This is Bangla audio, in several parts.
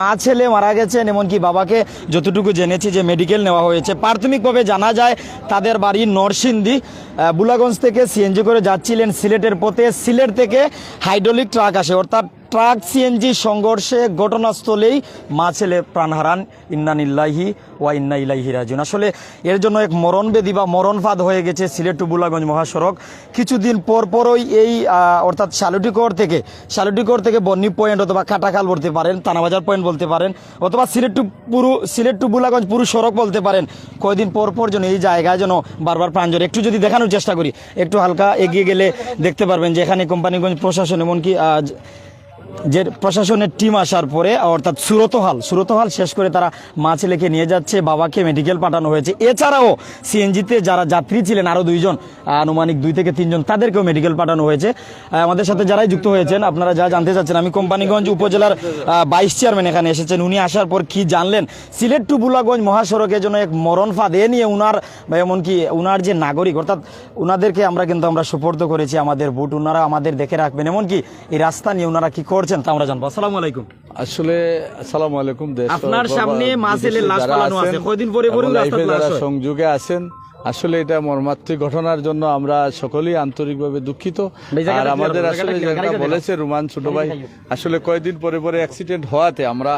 মা ছেলে মারা গেছেন, এমনকি বাবাকে যতটুকু জেনেছি যে মেডিকেল নেওয়া হয়েছে। প্রাথমিকভাবে জানা যায় তাদের বাড়ি নরসিংদী, বুলাগঞ্জ থেকে সিএনজি করে যাচ্ছিলেন সিলেটের পথে। সিলেট থেকে হাইড্রোলিক ট্রাক আসে, অর্থাৎ ট্রাক সিএনজি সংঘর্ষে ঘটনাস্থলেই মা ছেলে প্রাণ হারান। ইন্না লিল্লাহি ওয়া ইন্না ইলাইহি রাজিউন। আসলে এর জন্য এক মরণবেদী বা মরণফাদ হয়ে গেছে সিলেট টু বুলাগঞ্জ মহাসড়ক। কিছুদিন পরই এই অর্থাৎ শালুটিকর থেকে বন্নি পয়েন্ট অথবা কাটাখাল বলতে পারেন, তানাবাজার পয়েন্ট বলতে পারেন, অথবা সিলেট টু বুলাগঞ্জ পুরো সড়ক বলতে পারেন। কয়েকদিন পর যেন এই জায়গায় যেন বারবার প্রাঞ্জল। একটু যদি দেখানোর চেষ্টা করি, একটু হালকা এগিয়ে গেলে দেখতে পারবেন যে এখানে কোম্পানিগঞ্জ প্রশাসন এমনকি যে প্রশাসনের টিম আসার পরে অর্থাৎ সুরতহাল শেষ করে তারা মা ছেলেকে নিয়ে যাচ্ছে, বাবাকে মেডিকেল পাঠানো হয়েছে। এছাড়াও সিএনজিতে যারা যাত্রী ছিলেন আরও 2 জন, আনুমানিক 2 থেকে 3 জন, তাদেরকেও মেডিকেল পাঠানো হয়েছে। আমাদের সাথে যারাই যুক্ত হয়েছেন আপনারা যা জানতে চাচ্ছেন, আমি কোম্পানিগঞ্জ উপজেলার ভাইস চেয়ারম্যান এখানে এসেছেন। উনি আসার পর কি জানলেন, সিলেট টু বুলাগঞ্জ মহাসড়কের জন্য এক মরণফাদ, এ নিয়ে এমনকি উনার যে নাগরিক অর্থাৎ উনাদেরকে আমরা সুপর্দ করেছি আমাদের ভোট, উনারা আমাদের দেখে রাখবেন। এমনকি এই রাস্তা নিয়ে উনারা কি করছেন তা আমরা জানবো। আসসালামু আলাইকুম। আসলে আসসালামু আলাইকুম। আপনার সামনে মা ছেলের লাশ পালানো আছে, কয়দিন পরে যারা সংযোগে আছেন, আসলে এটা মর্মান্তিক ঘটনার জন্য আমরা সকলেই আন্তরিকভাবে দুঃখিত। আর আমাদের আসলে যেটা বলেছে রুমান ছোট ভাই, আসলে কয়েকদিন পরে অ্যাক্সিডেন্ট হওয়াতে আমরা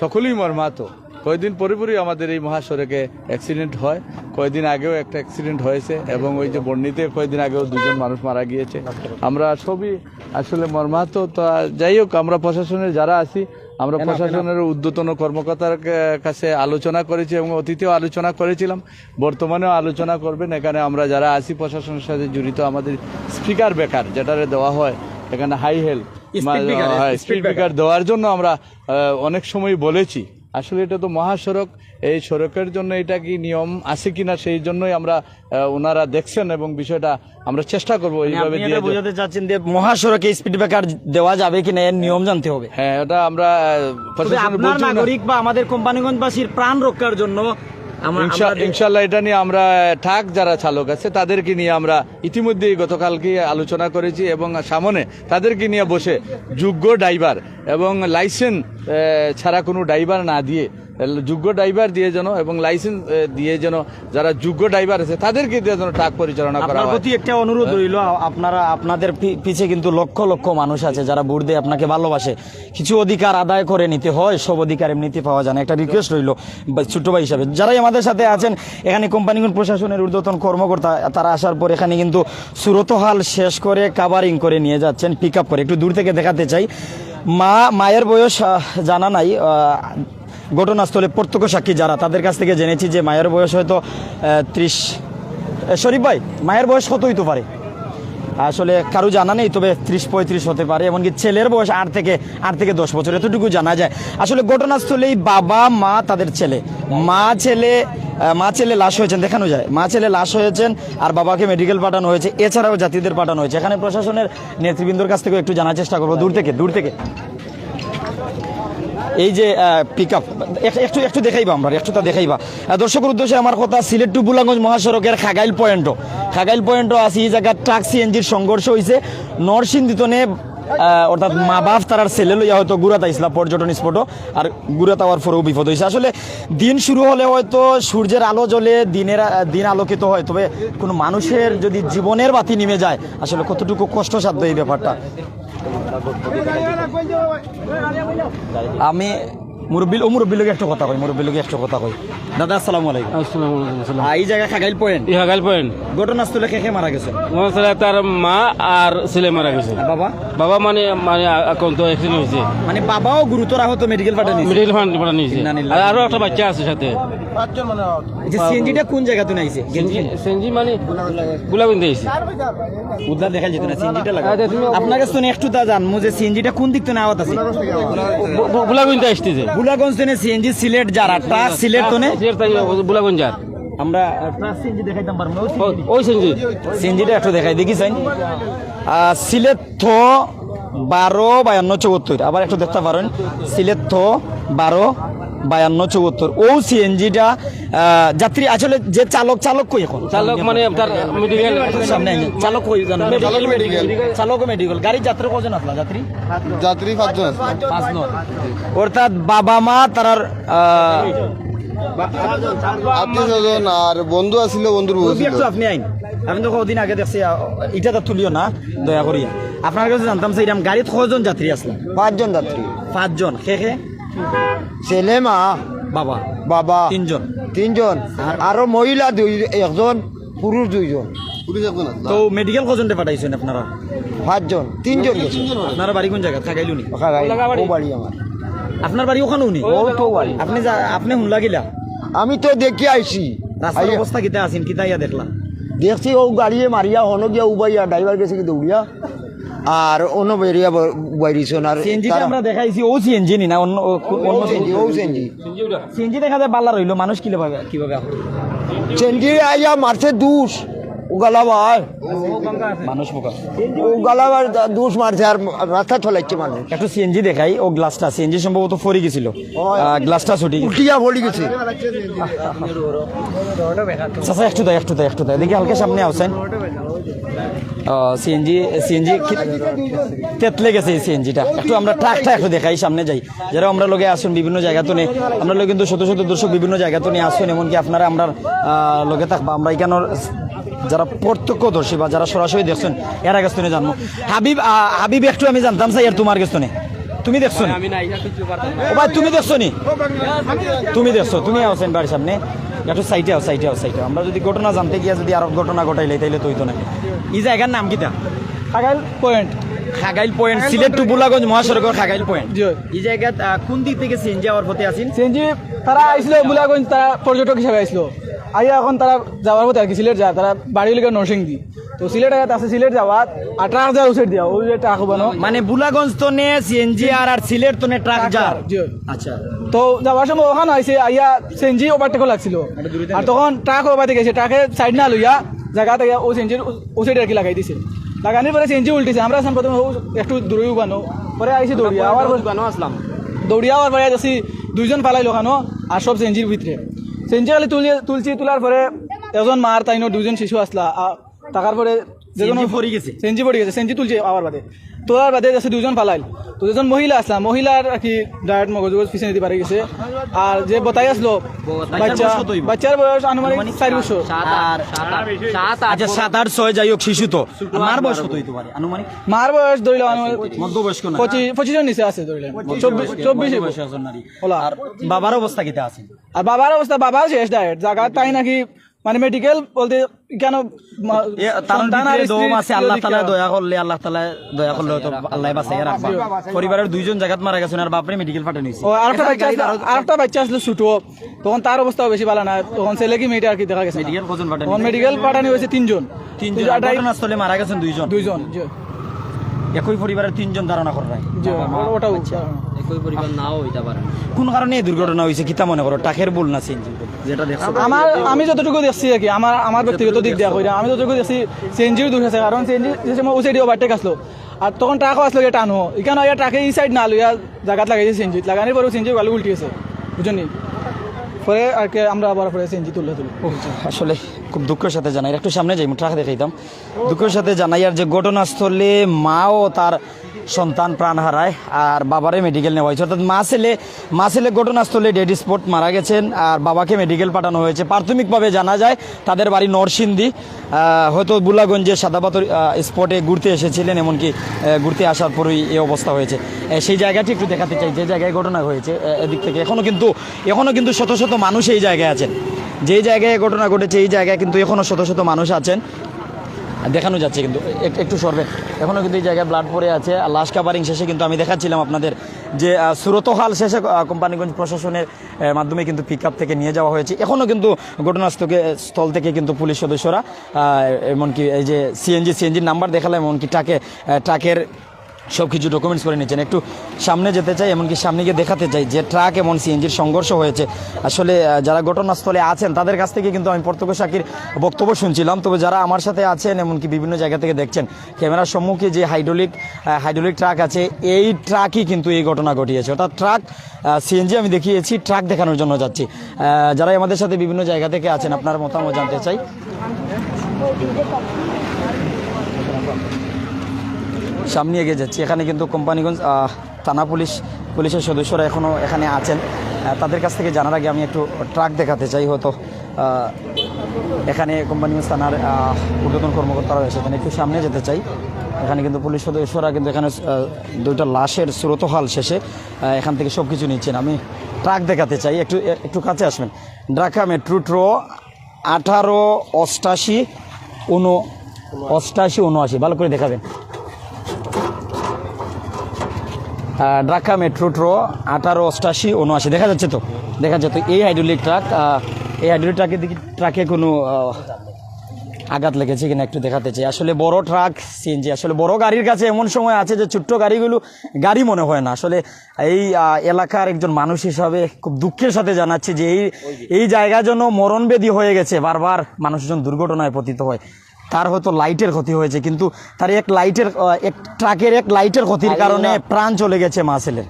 সকলেই মর্মাহত। কয়েকদিন পরে আমাদের এই মহাসড়কে অ্যাক্সিডেন্ট হয়। কয়েকদিন আগেও একটা অ্যাক্সিডেন্ট হয়েছে এবং ওই যে বর্ণিতে কয়েকদিন আগেও 2 জন মানুষ মারা গিয়েছে। আমরা সবই আসলে মর্মাহত। তো যাই হোক, আমরা প্রশাসনের যারা আছি, আমরা প্রশাসনের ঊর্ধ্বতন কর্মকর্তার কাছে আলোচনা করেছি এবং অতীতেও আলোচনা করেছিলাম, বর্তমানেও আলোচনা করবেন। এখানে আমরা যারা আছি প্রশাসনের সাথে জড়িত, আমাদের স্পিকার বেকার যেটারে দেওয়া হয়, এখানে হাই হেল স্পিড ব্রেকার দেওয়ার জন্য আমরা অনেক সময় বলেছি। আসলে এটা তো মহাসড়ক, এই সড়কের জন্য এটা কি নিয়ম আছে কিনা সেই জন্যই আমরা ওনারা দেখছেন এবং বিষয়টা আমরা চেষ্টা করবো এইভাবে দিয়ে। বোঝাতে চাচ্ছেন যে মহাসড়কে স্পিড ব্রেকার দেওয়া যাবে কিনা এর নিয়ম জানতে হবে। হ্যাঁ, এটা আমরা আপনার নাগরিক বা আমাদের কোম্পানিগঞ্জবাসীর প্রাণ রক্ষার জন্য ইনশাল্লাহ এটা নিয়ে আমরা ট্রাক যারা চালক আছে তাদেরকে নিয়ে আমরা ইতিমধ্যেই গতকালকে আলোচনা করেছি এবং সামনে তাদেরকে নিয়ে বসে যোগ্য ড্রাইভার এবং লাইসেন্স ছাড়া কোনো ড্রাইভার না দিয়ে যোগ্য ড্রাইভার দিয়ে যেন এবং লাইসেন্স দিয়ে যেন যারা যোগ্য ড্রাইভার আছে তাদেরকে দিয়ে যেন ট্রাক পরিচালনা করা হয়। প্রতি একটা অনুরোধ রইল, আপনাদের পিছে কিন্তু লক্ষ লক্ষ মানুষ আছে যারা ভোট দিয়ে আপনাকে ভালোবাসে। কিছু অধিকার আদায় করে নিতে হয়, সব অধিকার এমনিতে পাওয়া যায় না। একটা রিকোয়েস্ট রইল ছোট্ট ভাই হিসাবে, যারাই আমাদের সাথে আছেন এখানে কোম্পানিগঞ্জ প্রশাসনের ঊর্ধ্বতন কর্মকর্তা, তারা আসার পর এখানে কিন্তু সুরতহাল শেষ করে কাভারিং করে নিয়ে যাচ্ছেন, পিক আপ করে। একটু দূর থেকে দেখাতে চাই। মায়ের বয়স জানা নাই, ঘটনাস্থলে প্রত্যক্ষ সাক্ষী যারা, তাদের কাছ থেকে জেনেছি যে মায়ের বয়স হয়তো 30। শরীফ ভাই, মায়ের বয়স কত হইতে পারে? আসলে কারো জানা নেই, তবে 30-35 হতে পারে। এমনকি ছেলের বয়স 8 থেকে 10 বছর, এতটুকু জানা যায়। আসলে ঘটনাস্থলেই বাবা মা তাদের ছেলে, মা ছেলে লাশ হয়েছেন, দেখানো যায় মা ছেলে লাশ হয়েছেন আর বাবাকে মেডিকেল পাঠানো হয়েছে। এছাড়াও যাত্রীদের পাঠানো হয়েছে। এখানে প্রশাসনের নেতৃবৃন্দর কাছ থেকে একটু জানার চেষ্টা করবো দূর থেকে। এই যে পিক আপ একটু দেখাইবা, আমরা একটুটা দেখাইবা দর্শকের উদ্দেশ্যে আমার কথা। সিলেট টু বুলাগঞ্জ মহাসড়কের খাগাইল পয়েন্টও আছে। এই জায়গায় ট্রাক সিএনজির সংঘর্ষ হয়েছে নরসিংদীতনে, অর্থাৎ মা বাপ তার ছেলে লইয়া হয়তো গুড়াত আইসলা পর্যটন স্পটও, আর গুড়াত আওয়ার পরেও বিপদ হয়েছে। আসলে দিন শুরু হলে হয়তো সূর্যের আলো জ্বলে দিন আলোকিত হয়, তবে কোনো মানুষের যদি জীবনের বাতি নিমে যায় আসলে কতটুকু কষ্টসাধ্য এই ব্যাপারটা। আমি মুরব্বীর লোক একটা কথা কই। দাদা আসসালামু আলাইকুম। এই জায়গা খাগাইল পয়েন্ট ঘটনাস্থলে কে মারা গেছে? তার মা আর ছেলে মারা গেছে। বাবা মানে অ্যাক্সিডেন্ট হয়েছে, মানে বাবাও গুরুতর আহত, মেডিকেল পাঠানিয়েছে। আর আরো একটা বাচ্চা আছে সাথে। সিএনজিটা কোন জায়গাতে নাইছে? সিএনজি মানে বুলাগঞ্জ আইছে, উদ্ধার দেখা যেত না সিএনজিটা লাগা। আপনার কাছে একটু তা জানমু যে সিএনজিটা কোন দিক থেকে আওয়াত আছে? বুলাগঞ্জ আসতেছে। বুলাগঞ্জ থেকে সিএনজি সিলেট যারা ট্রাক সিলেট থেকে বুলাগঞ্জ যার আমরা ট্রাক সিএনজি দেখাইতাম পারবো। ওই সিএনজিটা একটু দেখাই দেখি চাই। সিলেট থো 12-52-74, আবার একটু দেখতে পারেন। সিলেট থো 12 5274 ও সিএনজিটা যাত্রী আসলে যে চালক কই এখন চালক মানে তার মেডিকেল সামনে আইন। চালক কই জানেন চালক মেডিকেল গাড়ি যাত্রী কজন আপনার যাত্রী যাত্রী 5 জন 5 জন অর্থাৎ বাবা মা তারার আত্মীয় স্বজন আর বন্ধু আছিল, বন্ধুর বউ ছিল। আপনি আইন আমি তো কদিন আগে দেখছি এটা তো তুলিও না দয়া করিয়া আপনার কাছে জানতাম যে এরকম গাড়িতে কজন যাত্রী আসলো 5 জন যাত্রী, 5 জন খে ছেলে মা বাবা বাবা 3 জন 3 জন আরো মহিলা একজন, পুরুষ 2 জন, তো মেডিকেল কজনটা পাঠাইছেন আপনারা 5 জন 3 জন গেছে। আপনারা বাড়ি কোন জায়গা থাকাইলো নি ও বাড়ি আমার, আপনার বাড়ি ওখানেও নি ও তো বাড়ি। আপনি শুনলা গিলা আমি তো দেখি আইছি, রাস্তার অবস্থা কিতা আছেন কিতা ইয়া দেখলাম দেখছি ও গাড়িয়ে মারিয়া হন গিয়া উবাইয়া ড্রাইভার গেছে কি দৌড়িয়া আর অন্য বেরিয়া বাইরিছন। আর সিএনজি আমরা দেখাইছি ও সিএনজি নি না অন্য অন্য ও সেনজি সিএনজি দেখা যায় বাল্লা রইলো মানুষ কিভাবে সেনজি আইয়া মারছে দুষ ও গালাবার, মানুষ বোকা ও গালাবার দুষ মারছে আর রাস্তা চলাইছে মানুষ। একটু সিএনজি দেখাই ও গ্লাসটা সিএনজি সম্ভবত ফরি গেছিল গ্লাসটা ছুটি গেছে। উঠিয়া বলি গেছে। চাচা একটু দেয় দেখি হালকা সামনে আসেন সিএনজি তেতলে গেছে এই সিএনজিটা একটু আমরা ট্রাকটা একটু দেখাই সামনে যাই যারা আমরা লোকে আসুন বিভিন্ন জায়গা তো নেই আমরা লোক কিন্তু শত শত দর্শক বিভিন্ন জায়গা তো নিয়ে আসুন এমনকি আপনারা আমরা লোকে থাকবো আমরা এখানোর যারা প্রত্যক্ষদর্শী বা যারা সরাসরি দেখছেন এর কাছ থেকে জানবো হাবিব একটু আমি জানতাম স্যার তোমার কাছ থেকে তুমি দেখছো নি? ও ভাই তুমি দেখছো নি তুমি দেখছো তুমি আসেন বাড়ির সামনে একটু সাইটে আমরা যদি ঘটনা জানতে গিয়ে যদি আরো ঘটনা ঘটাইলে তাইলে তো হইতো না এই জায়গার নাম কিটা খাগাইল পয়েন্ট সিলেট টু বুলাগঞ্জ মহাসড়কের খাগাইল পয়েন্ট এই জায়গা কোন দিক থেকে সিএনজি যাওয়ার পথে আছেন সিএনজি তারা আইছিল বুলাগঞ্জ, তারা পর্যটক হিসাবে আইছিল আইয়া এখন তারা যাওয়ার পথে আর কি সিলেট যায়, তারা বাড়ি লেগে নরসিংদী তো সিলেট আয়াত আছে সিলেট যাওয়ার 18,000 উসেট দিয়া ওই যে ট্রাক বানো মানে বুলাগঞ্জ তো নে সিএনজি আর সিলেট তো নে ট্রাক যা আচ্ছা তো যাওয়ার সময় ওখানে আইছে আইয়া সিএনজি ওভারটেক লাগছিল আর তখন ট্রাক ওভারটেক গেছে, ট্রাকে সাইড না লইয়া জায়গা থেকে ও সিএনজির উসেট আর কি লাগাই দিছে। লাগানোর পরে সিএনজি উল্টিছে, আমরা আসলাম প্রথমে একটু দূরে বানো পরে আইসি দৌড়িয়া আবার দৌড়িয়া আবার পরে আসি 2 জন পালাইলো খানো আর সব সিএনজির ভিতরে সিএনজি খালি তুলছি তোলার পরে এজন মার তাই 2 জন শিশু আসলা টাকার পরে সিএনজি পড়ে গেছে সিএনজি তুলছে আবার বাদে তোলার বাদে আছে 2 জন পালাইল তো 2 জন মহিলা আসলাম, মহিলার আর কি ডায়েট মগজ পিছনে দিতে পারে গেছে আর যে বতাই আসলো বাচ্চার বয়স আনুমানিক 4 বছর আচ্ছা 7, 8, 6 যাই হোক শিশু তো মার বয়স কত হইতে পারে আনুমানিক মার বয়স ধরিল মধ্যবয়স্ক না 25 জন নিচে আছে ধরিলেন 24 বয়স একজন নারী ওলা আর বাবার অবস্থা কিটা আছে আর বাবার অবস্থা বাবা শেষ ডায়েট জায়গা তাই নাকি মানে মেডিকেল বলতে কেন আল্লাহ তাআলা দয়া করলে হয়তো আল্লাহ বাঁচাইয়া রাখবা পরিবারের 2 জন জায়গাত মারা গেছেন আর বাপরে মেডিকেল পাঠানো হইছে ও আরেকটা বাচ্চা আসলে ছোট তখন তার অবস্থাও বেশি ভালো না তখন ছেলে কি মেয়েটা আর কি দেখা গেছে মেডিকেল কজন পাঠানো তখন মেডিকেল পাঠানো হয়েছে 3 জন ঘটনাস্থলে মারা গেছেন 2 জন একই পরিবারের 3 জন ধারণা করা হয় ওটাও একই পরিবার নাও হইতে পারে কোন কারণে এই দুর্ঘটনা হয়েছে কিতা মনে করো টাকের ভুল না সিএনজি যেটা দেখছো আমি যতটুকু দেখছি আর কি আমার ব্যক্তিগত দিক দিয়া কইরা আমি যতটুকু দেখছি সিএনজিও দূর আছে কারণ সিএনজি যে সময় ও সাইডে ওভারটেক আসলো আর তখন ট্রাকও আসলো এটা টানো এখানে ট্রাকে এই সাইড না লইয়া জায়গাত লাগাইছে সিএনজি লাগানোর পরেও সিএনজি গালি উল্টিয়েছে বুঝলি পরে আর কি আমরা আবার পরে সিএনজি তুলে আসলে খুব দুঃখের সাথে জানাই একটু সামনে যাই ট্রাক দেখাইতাম দুঃখের সাথে জানাই আর যে ঘটনাস্থলে মাও তার সন্তান প্রাণ হারায় আর বাবারে মেডিকেল নেওয়া হয়েছে অর্থাৎ মা ছেলে ঘটনাস্থলে ডেড স্পট মারা গেছেন আর বাবাকে মেডিকেল পাঠানো হয়েছে প্রাথমিকভাবে জানা যায় তাদের বাড়ি নরসিংদী হয়তো বুলাগঞ্জে সাদাপাথর স্পটে ঘুরতে এসেছিলেন এমনকি ঘুরতে আসার পরেই এই অবস্থা হয়েছে সেই জায়গাটি একটু দেখাতে চাই যে জায়গায় ঘটনা হয়েছে এদিক থেকে এখনও কিন্তু শত শত মানুষ এই জায়গায় আছেন যেই জায়গায় ঘটনা ঘটেছে এই জায়গায় কিন্তু এখনও শত শত মানুষ আছেন দেখানো যাচ্ছে কিন্তু একটু সরবে এখনও কিন্তু এই জায়গায় ব্লাড পড়ে আছে লাশ কাভারিং শেষে কিন্তু আমি দেখাচ্ছিলাম আপনাদের যে সুরতহাল শেষে কোম্পানিগঞ্জ প্রশাসনের মাধ্যমে কিন্তু পিক আপ থেকে নিয়ে যাওয়া হয়েছে এখনও কিন্তু ঘটনাস্থল থেকে কিন্তু পুলিশ সদস্যরা এমনকি এই যে সিএনজির নাম্বার দেখালাম এমনকি ট্রাকের সব কিছু ডকুমেন্টস করে নিচ্ছেন। একটু সামনে যেতে চাই, এমনকি সামনে গিয়ে দেখাতে চাই যে ট্রাক এবং সিএনজির সংঘর্ষ হয়েছে। আসলে যারা ঘটনাস্থলে আছেন তাদের কাছ থেকে কিন্তু আমি প্রত্যক্ষ সাক্ষীর বক্তব্য শুনছিলাম। তবে যারা আমার সাথে আছেন এমনকি বিভিন্ন জায়গা থেকে দেখছেন, ক্যামেরার সম্মুখে যে হাইড্রোলিক ট্রাক আছে, এই ট্রাকই কিন্তু এই ঘটনা ঘটিয়েছে। অর্থাৎ ট্রাক, সিএনজি আমি দেখিয়েছি, ট্রাক দেখানোর জন্য যাচ্ছি। যারা আমাদের সাথে বিভিন্ন জায়গা থেকে আছেন আপনার মতামত জানতে চাই। সামনে এগিয়ে যাচ্ছি, এখানে কিন্তু কোম্পানিগঞ্জ থানা পুলিশের সদস্যরা এখনও এখানে আছেন। তাদের কাছ থেকে জানার আগে আমি একটু ট্রাক দেখাতে চাই। হয়তো এখানে কোম্পানিগঞ্জ থানার ঊর্ধ্বতন কর্মকর্তারা এসেছেন। একটু সামনে যেতে চাই, এখানে কিন্তু পুলিশ সদস্যরা কিন্তু এখানে দুইটা লাশের সুরতহাল শেষে এখান থেকে সব কিছু নিচ্ছেন। আমি ট্রাক দেখাতে চাই, একটু কাছে আসবেন। ঢাকা মেট্রো ট্র 1888 ভালো করে দেখাবেন। ঢাকা মেট্রো ট্র 1888 দেখা যাচ্ছে তো? এই হাইড্রোলিক ট্রাকে কোনো আঘাত লেগেছে কিনা একটু দেখাতে চাই। আসলে বড় ট্রাক, সিএনজি, আসলে বড় গাড়ির কাছে এমন সময় আছে যে ছোট্ট গাড়িগুলো গাড়ি মনে হয় না। আসলে এই এলাকার একজন মানুষ হিসাবে খুব দুঃখের সাথে জানাচ্ছি যে এই জায়গা যেন মরণবেদী হয়ে গেছে। বারবার মানুষজন দুর্ঘটনায় পতিত হয়। তার হয়তো লাইটের ক্ষতি হয়েছে, কিন্তু তার ট্রাকের এক লাইটের ক্ষতির কারণে প্রাণ চলে গেছে মা ছেলের।